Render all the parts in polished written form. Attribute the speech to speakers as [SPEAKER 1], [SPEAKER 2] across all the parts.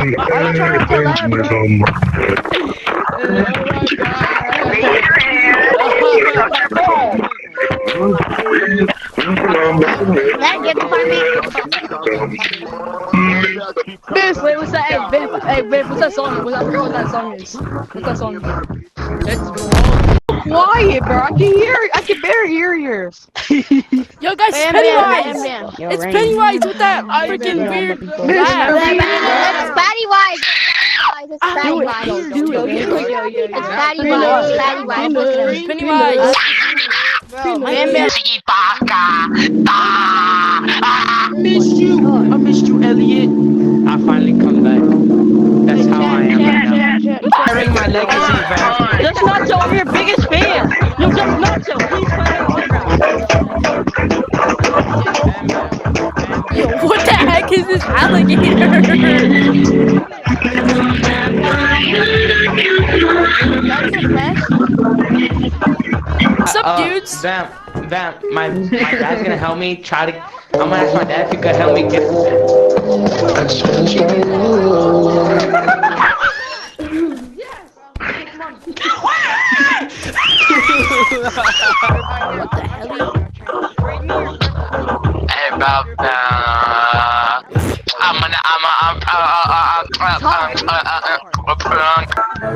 [SPEAKER 1] Wait, what's that? Hey, Viv, what's that song? I forgot what that song is. What's that song? It's
[SPEAKER 2] quiet, bro. I can barely hear yours.
[SPEAKER 3] Yo, guys, it's Pennywise. It's Pennywise with that freaking weird.
[SPEAKER 1] It's Pennywise. It's Pennywise. It's
[SPEAKER 3] Pennywise.
[SPEAKER 4] I missed you, Elliot. I finally come back. That's how I am right now. Carrying my legacy back.
[SPEAKER 2] Just not so. I'm your biggest fan. You just not so. Please play an autograph.
[SPEAKER 3] Yo, what the heck is this alligator? What's up, dudes?
[SPEAKER 4] Vamp, my dad's gonna help me try to. I'm gonna ask my dad if he could help me get.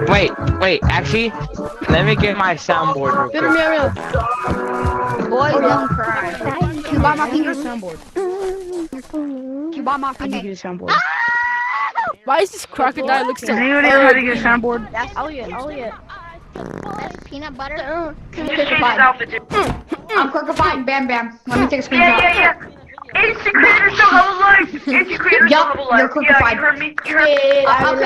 [SPEAKER 4] Hey, Wait, actually, let me get my soundboard real quick.
[SPEAKER 1] Boy, don't cry.
[SPEAKER 2] Can you buy my finger soundboard? Can you buy my finger soundboard?
[SPEAKER 3] Why is this crocodile look so?
[SPEAKER 2] Does anybody know how to get a soundboard?
[SPEAKER 1] That's Elliot. That's peanut butter.
[SPEAKER 2] I'm crookifying Bam Bam. Let me take a screenshot.
[SPEAKER 5] Yeah. Instant creator still have a life. Instant creator still have a life.
[SPEAKER 2] You're crookifying.
[SPEAKER 5] Yeah, you heard me. You heard me.
[SPEAKER 2] I have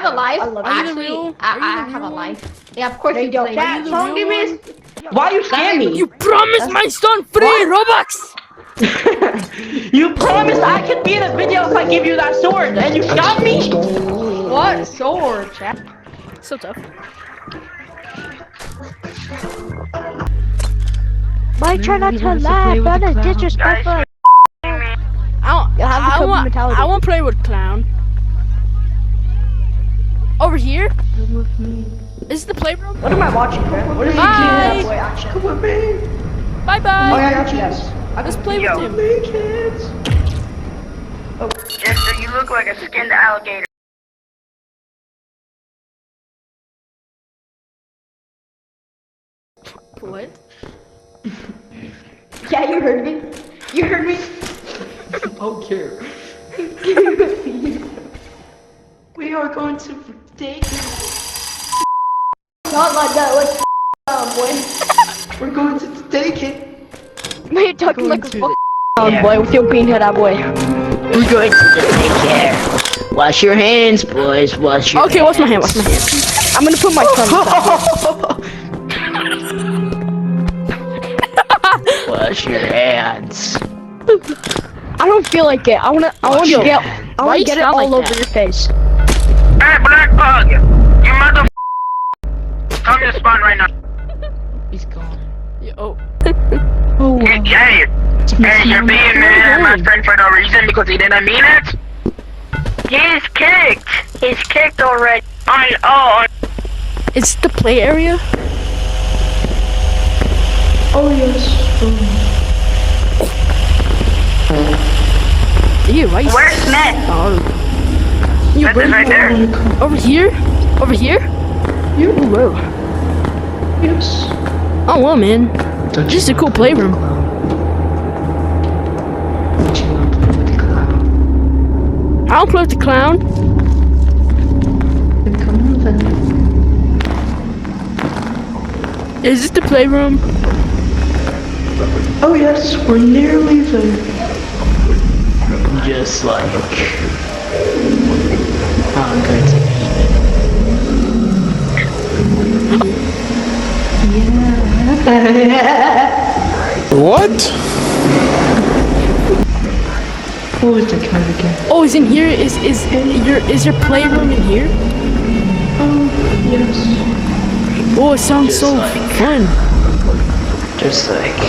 [SPEAKER 2] a life.
[SPEAKER 3] Actually,
[SPEAKER 2] I have a life. Yeah, of course you do. That song you missed. Why you scam me?
[SPEAKER 3] You promised my son free Robux.
[SPEAKER 2] You promised I could be in a video if I give you that sword, and you shot me. What sword, chat?
[SPEAKER 3] So tough.
[SPEAKER 1] Why try not to laugh? That is disrespectful.
[SPEAKER 3] I want to play with Clown. Over here? Is the playroom?
[SPEAKER 2] What am I watching, man? What is
[SPEAKER 3] Bye.
[SPEAKER 2] boy action? Come with me.
[SPEAKER 3] Bye bye.
[SPEAKER 2] Oh, yeah, I got you guys.
[SPEAKER 3] Let's play with him.
[SPEAKER 2] Hey, kids.
[SPEAKER 5] Jester, you look like a skinned alligator.
[SPEAKER 3] What?
[SPEAKER 2] Yeah, you heard me. You heard me. Okay. We are going to take it. Not like that. Let's boy. We're going to take it.
[SPEAKER 1] Man, you're talking like a fucking boy with your bean head, boy.
[SPEAKER 2] We're going to take care. Wash your hands, boys. Wash your
[SPEAKER 3] Okay, wash my hand. I'm gonna put my tongue.
[SPEAKER 2] Wash your hands.
[SPEAKER 1] I don't feel like it. I want to get it all over your face.
[SPEAKER 5] Hey, Black Pug! You mother. Come to spawn right now.
[SPEAKER 2] He's gone.
[SPEAKER 3] Oh.
[SPEAKER 5] Hey, you're being mad at my friend for no reason because he didn't mean it? He's kicked. He's kicked already.
[SPEAKER 3] Is the play area?
[SPEAKER 2] Oh yes.
[SPEAKER 3] Ew, why?
[SPEAKER 5] Where's Smith?
[SPEAKER 3] Oh. You
[SPEAKER 5] Smith is right there.
[SPEAKER 3] Over here? Over here?
[SPEAKER 2] You.
[SPEAKER 3] Oh, whoa.
[SPEAKER 2] Yes.
[SPEAKER 3] Oh well, man. This is a cool playroom. I'll play with the clown.
[SPEAKER 2] Then come on then.
[SPEAKER 3] Is this the playroom?
[SPEAKER 2] Oh yes, we're nearly there. Just like I'm going to
[SPEAKER 6] What?
[SPEAKER 2] What was the card again?
[SPEAKER 3] Oh, is in here? Is your playroom in here?
[SPEAKER 2] Oh yes.
[SPEAKER 3] Oh, it sounds so fun.
[SPEAKER 2] Just like